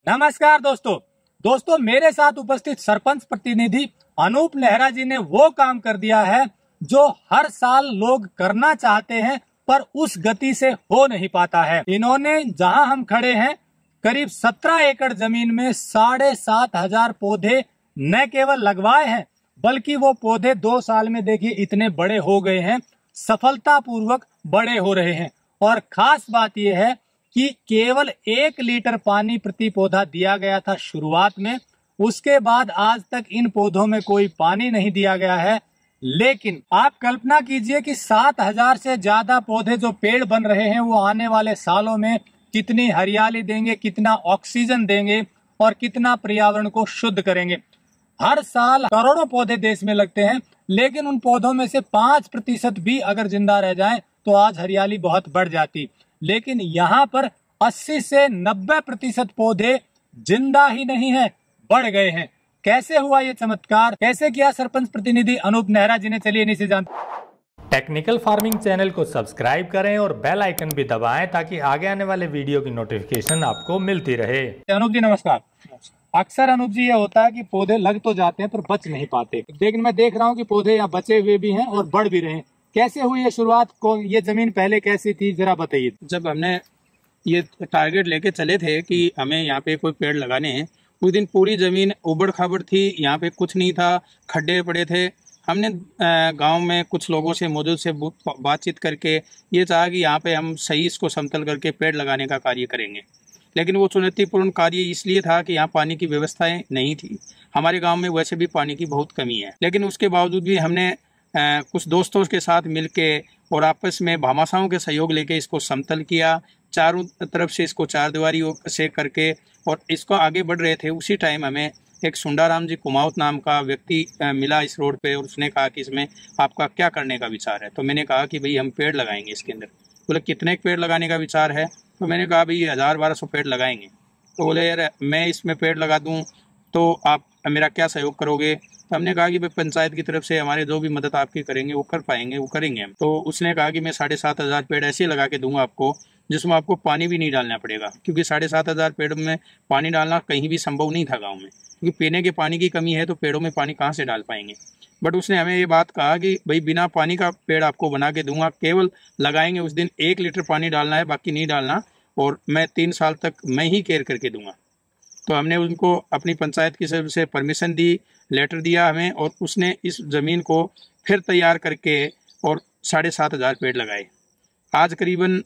नमस्कार दोस्तों मेरे साथ उपस्थित सरपंच प्रतिनिधि अनूप नेहरा जी ने वो काम कर दिया है जो हर साल लोग करना चाहते हैं पर उस गति से हो नहीं पाता है। इन्होंने जहां हम खड़े हैं करीब 17 एकड़ जमीन में 7,500 पौधे न केवल लगवाए हैं बल्कि वो पौधे 2 साल में देखिए इतने बड़े हो गए हैं, सफलतापूर्वक बड़े हो रहे हैं। और खास बात यह है कि केवल 1 लीटर पानी प्रति पौधा दिया गया था शुरुआत में, उसके बाद आज तक इन पौधों में कोई पानी नहीं दिया गया है। लेकिन आप कल्पना कीजिए कि 7,000 से ज्यादा पौधे जो पेड़ बन रहे हैं वो आने वाले सालों में कितनी हरियाली देंगे, कितना ऑक्सीजन देंगे और कितना पर्यावरण को शुद्ध करेंगे। हर साल करोड़ों पौधे देश में लगते हैं, लेकिन उन पौधों में से 5% भी अगर जिंदा रह जाएं तो आज हरियाली बहुत बढ़ जाती। लेकिन यहाँ पर 80 से 90% पौधे जिंदा ही नहीं है, बढ़ गए हैं। कैसे हुआ ये चमत्कार, कैसे किया सरपंच प्रतिनिधि अनूप नेहरा जी ने, चलिए इन्हीं से जानते। टेक्निकल फार्मिंग चैनल को सब्सक्राइब करें और बेल आइकन भी दबाएं ताकि आगे आने वाले वीडियो की नोटिफिकेशन आपको मिलती रहे। अनूप जी नमस्कार। अक्सर अनूप जी ये होता है कि पौधे लग तो जाते हैं पर बच नहीं पाते, लेकिन मैं देख रहा हूँ कि पौधे यहाँ बचे हुए भी हैं और बढ़ भी रहे हैं। कैसे हुई ये शुरुआत को, ये जमीन पहले कैसी थी, जरा बताइए। जब हमने ये टारगेट लेके चले थे कि हमें यहाँ पे कोई पेड़ लगाने हैं, उस दिन पूरी जमीन उबड़ खाबड़ थी, यहाँ पे कुछ नहीं था, खड्डे पड़े थे। हमने गांव में कुछ लोगों से मौजूद से बातचीत करके ये चाहा कि यहाँ पे हम सही इसको समतल करके पेड़ लगाने का कार्य करेंगे। लेकिन वो चुनौतीपूर्ण कार्य इसलिए था कि यहाँ पानी की व्यवस्थाएं नहीं थी। हमारे गांव में वैसे भी पानी की बहुत कमी है, लेकिन उसके बावजूद भी हमने कुछ दोस्तों के साथ मिलके और आपस में भामाशाहों के सहयोग लेके इसको समतल किया, चारों तरफ से इसको चारदीवारी से करके और इसको आगे बढ़ रहे थे। उसी टाइम हमें एक सुंडाराम जी कुमाऊत नाम का व्यक्ति मिला इस रोड पे और उसने कहा कि इसमें आपका क्या करने का विचार है। तो मैंने कहा कि भाई हम पेड़ लगाएंगे इसके अंदर। बोले कितने पेड़ लगाने का विचार है? तो मैंने कहा भाई 1000-1200 पेड़ लगाएंगे। तो बोले यार मैं इसमें पेड़ लगा दूं तो आप मेरा क्या सहयोग करोगे? तो हमने कहा कि भाई पंचायत की तरफ से हमारे जो भी मदद आपकी करेंगे वो कर पाएंगे, वो करेंगे हम। तो उसने कहा कि मैं 7,500 पेड़ ऐसे लगा के दूंगा आपको जिसमें आपको पानी भी नहीं डालना पड़ेगा, क्योंकि 7,500 पेड़ में पानी डालना कहीं भी संभव नहीं था गाँव में, क्योंकि पीने के पानी की कमी है तो पेड़ों में पानी कहाँ से डाल पाएंगे। बट उसने हमें ये बात कहा कि भाई बिना पानी का पेड़ आपको बना के दूंगा, केवल लगाएंगे उस दिन 1 लीटर पानी डालना है, बाकी नहीं डालना, और मैं 3 साल तक मैं ही केयर करके दूंगा। तो हमने उनको अपनी पंचायत की तरफ से परमिशन दी, लेटर दिया हमें, और उसने इस ज़मीन को फिर तैयार करके और 7,500 पेड़ लगाए। आज करीबन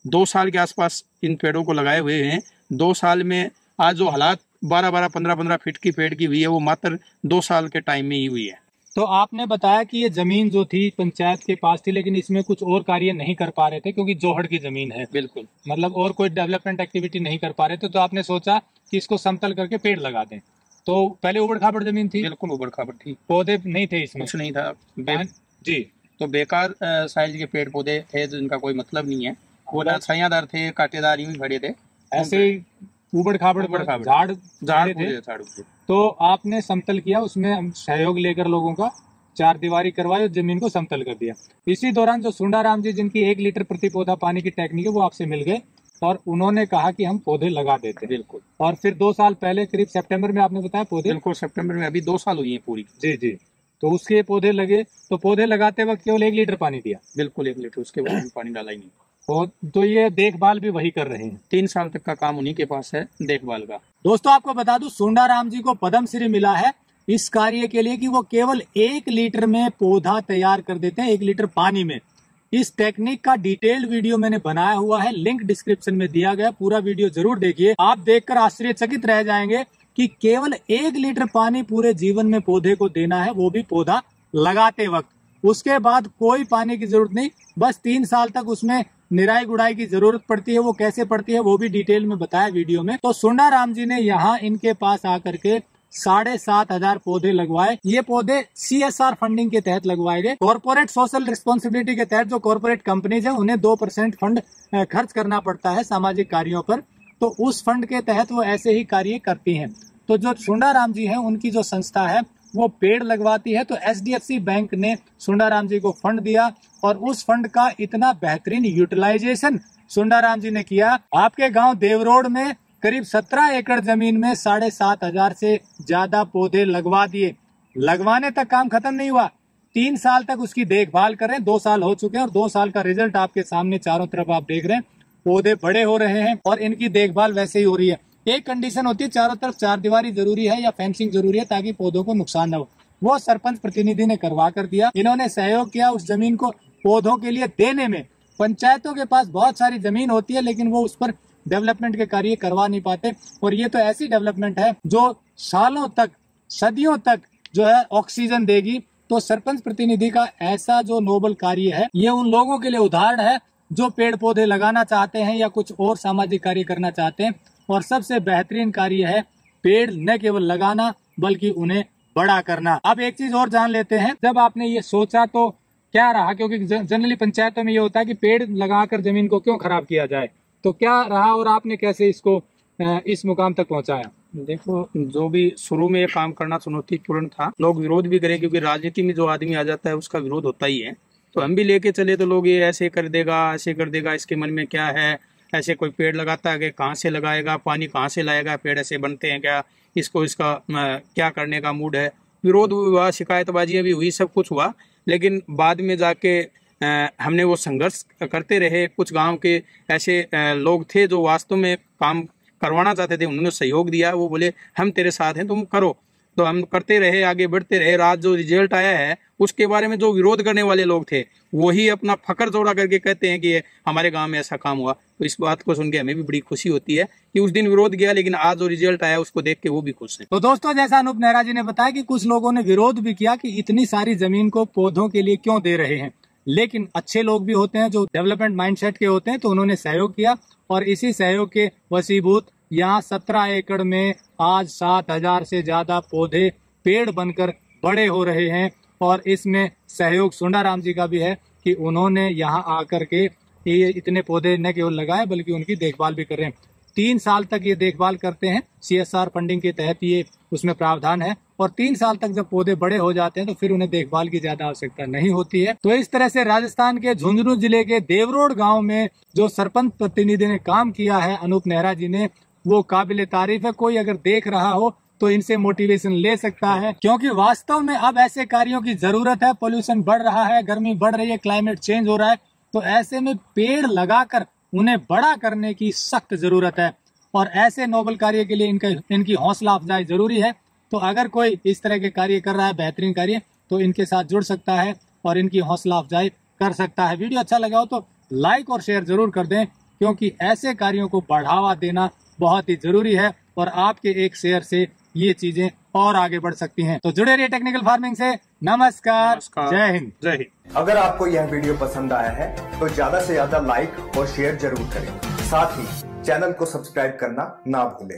2 साल के आसपास इन पेड़ों को लगाए हुए हैं। 2 साल में आज जो हालात 12-12, 15-15 फीट की पेड़ की हुई है वो मात्र 2 साल के टाइम में ही हुई है। तो आपने बताया कि ये जमीन जो थी पंचायत के पास थी, लेकिन इसमें कुछ और कार्य नहीं कर पा रहे थे क्योंकि जोहड़ की जमीन है। बिल्कुल, मतलब और कोई डेवलपमेंट एक्टिविटी नहीं कर पा रहे थे, तो आपने सोचा कि इसको समतल करके पेड़ लगा दें। तो पहले उबड़ खाबड़ जमीन थी, बिल्कुल उबड़ खाबड़ थी, पौधे नहीं थे इसमें, कुछ नहीं था जी। तो बेकार साइज के पेड़ पौधे थे जिनका कोई मतलब नहीं है। वो ना छायादार थे, कांटेदार यूं ही खड़े थे, ऐसे ही उबड़ खाबड़ झाड़। तो आपने समतल किया, उसमें सहयोग लेकर लोगों का चारदीवारी करवाई और जमीन को समतल कर दिया। इसी दौरान जो सुंडाराम जी जिनकी 1 लीटर प्रति पौधा पानी की टेक्निक है वो आपसे मिल गए और उन्होंने कहा कि हम पौधे लगा देते हैं। बिल्कुल। और फिर 2 साल पहले करीब सितंबर में आपने बताया पौधे, बिल्कुल सितंबर में, अभी 2 साल हुई है पूरी। जी। तो उसके पौधे लगे, तो पौधे लगाते वक्त केवल 1 लीटर पानी दिया? बिल्कुल 1 लीटर, उसके बाद पानी डाला ही नहीं। तो ये देखभाल भी वही कर रहे हैं? 3 साल तक का काम उन्हीं के पास है देखभाल का। दोस्तों आपको बता दूं सुंडाराम जी को पद्मश्री मिला है इस कार्य के लिए कि वो केवल 1 लीटर में पौधा तैयार कर देते हैं, 1 लीटर पानी में। इस टेक्निक का डिटेल्ड वीडियो मैंने बनाया हुआ है, लिंक डिस्क्रिप्शन में दिया गया, पूरा वीडियो जरूर देखिए। आप देखकर आश्चर्यचकित रह जाएंगे कि केवल 1 लीटर पानी पूरे जीवन में पौधे को देना है, वो भी पौधा लगाते वक्त। उसके बाद कोई पानी की जरूरत नहीं, बस 3 साल तक उसमें निराई गुड़ाई की जरूरत पड़ती है। वो कैसे पड़ती है वो भी डिटेल में बताया वीडियो में। तो सुंडाराम जी ने यहाँ इनके पास आकर के 7,500 पौधे लगवाए। ये पौधे CSR फंडिंग के तहत लगवाए गए। कॉर्पोरेट सोशल रिस्पॉन्सिबिलिटी के तहत जो कॉर्पोरेट कंपनीज है उन्हें 2% फंड खर्च करना पड़ता है सामाजिक कार्यों पर, तो उस फंड के तहत वो ऐसे ही कार्य करती हैं। तो जो सुंडाराम जी हैं उनकी जो संस्था है वो पेड़ लगवाती है। तो HDFC बैंक ने सुंडाराम जी को फंड दिया और उस फंड का इतना बेहतरीन यूटिलाइजेशन सुंडाराम जी ने किया। आपके गांव देवरोड में करीब 17 एकड़ जमीन में 7,500 से ज्यादा पौधे लगवा दिए। लगवाने तक काम खत्म नहीं हुआ, 3 साल तक उसकी देखभाल कर रहे हैं। 2 साल हो चुके हैं और 2 साल का रिजल्ट आपके सामने चारों तरफ आप देख रहे हैं। पौधे बड़े हो रहे हैं और इनकी देखभाल वैसे ही हो रही है। एक कंडीशन होती है, चारों तरफ चारदीवारी जरूरी है या फेंसिंग जरूरी है ताकि पौधों को नुकसान न हो। वो सरपंच प्रतिनिधि ने करवा कर दिया। इन्होंने सहयोग किया उस जमीन को पौधों के लिए देने में। पंचायतों के पास बहुत सारी जमीन होती है लेकिन वो उस पर डेवलपमेंट के कार्य करवा नहीं पाते, और ये तो ऐसी डेवलपमेंट है जो सालों तक, सदियों तक जो है ऑक्सीजन देगी। तो सरपंच प्रतिनिधि का ऐसा जो नोबल कार्य है, ये उन लोगों के लिए उदाहरण है जो पेड़ पौधे लगाना चाहते हैं या कुछ और सामाजिक कार्य करना चाहते हैं। और सबसे बेहतरीन कार्य है पेड़ न केवल लगाना बल्कि उन्हें बड़ा करना। अब एक चीज और जान लेते हैं, जब आपने ये सोचा तो क्या रहा, क्योंकि जनरली पंचायतों में ये होता है कि पेड़ लगाकर जमीन को क्यों खराब किया जाए, तो क्या रहा और आपने कैसे इसको इस मुकाम तक पहुंचाया? देखो, जो भी शुरू में ये काम करना चुनौतीपूर्ण था, लोग विरोध भी करें क्योंकि राजनीति में जो आदमी आ जाता है उसका विरोध होता ही है। तो हम भी लेके चले तो लोग ये ऐसे कर देगा, ऐसे कर देगा, इसके मन में क्या है, ऐसे कोई पेड़ लगाता है कि कहाँ से लगाएगा, पानी कहाँ से लाएगा, पेड़ ऐसे बनते हैं क्या, इसको इसका क्या करने का मूड है। विरोध हुआ, शिकायतबाजियां भी हुई, सब कुछ हुआ, लेकिन बाद में जाके हमने वो संघर्ष करते रहे। कुछ गांव के ऐसे लोग थे जो वास्तव में काम करवाना चाहते थे, उन्होंने सहयोग दिया। वो बोले हम तेरे साथ हैं, तुम करो। तो हम करते रहे, आगे बढ़ते रहे। आज जो रिजल्ट आया है उसके बारे में जो विरोध करने वाले लोग थे वही अपना फकर जोड़ा करके कहते हैं कि हमारे गांव में ऐसा काम हुआ। तो इस बात को सुन के हमें भी बड़ी खुशी होती है कि उस दिन विरोध गया लेकिन आज जो रिजल्ट आया उसको देख के वो भी खुश है। तो दोस्तों, जैसा अनूप नेहरा जी ने बताया कि कुछ लोगों ने विरोध भी किया कि इतनी सारी जमीन को पौधों के लिए क्यों दे रहे हैं, लेकिन अच्छे लोग भी होते हैं जो डेवलपमेंट माइंडसेट के होते हैं, तो उन्होंने सहयोग किया और इसी सहयोग के वसीभूत यहाँ 17 एकड़ में आज 7,000 से ज्यादा पौधे पेड़ बनकर बड़े हो रहे हैं। और इसमें सहयोग सुंडाराम जी का भी है कि उन्होंने यहाँ आकर के ये इतने पौधे न केवल लगाए बल्कि उनकी देखभाल भी कर रहे हैं। 3 साल तक ये देखभाल करते हैं, CSR फंडिंग के तहत ये उसमें प्रावधान है। और 3 साल तक जब पौधे बड़े हो जाते हैं तो फिर उन्हें देखभाल की ज्यादा आवश्यकता नहीं होती है। तो इस तरह से राजस्थान के झुंझुनू जिले के देवरोड गांव में जो सरपंच प्रतिनिधि ने काम किया है अनूप नेहरा जी ने, वो काबिले तारीफ है। कोई अगर देख रहा हो तो इनसे मोटिवेशन ले सकता है, क्योंकि वास्तव में अब ऐसे कार्यों की जरूरत है। पोल्यूशन बढ़ रहा है, गर्मी बढ़ रही है, क्लाइमेट चेंज हो रहा है, तो ऐसे में पेड़ लगाकर उन्हें बड़ा करने की सख्त जरूरत है। और ऐसे नोबल कार्य के लिए इनकी हौसला अफजाई जरूरी है। तो अगर कोई इस तरह के कार्य कर रहा है, बेहतरीन कार्य, तो इनके साथ जुड़ सकता है और इनकी हौसला अफजाई कर सकता है। वीडियो अच्छा लगा हो तो लाइक और शेयर जरूर कर दें, क्योंकि ऐसे कार्यों को बढ़ावा देना बहुत ही जरूरी है और आपके एक शेयर से ये चीजें और आगे बढ़ सकती हैं। तो जुड़े रहिए टेक्निकल फार्मिंग से। नमस्कार, जय हिंद। जय हिंद। अगर आपको यह वीडियो पसंद आया है तो ज्यादा से ज्यादा लाइक और शेयर जरूर करें। साथ ही चैनल को सब्सक्राइब करना ना भूलें।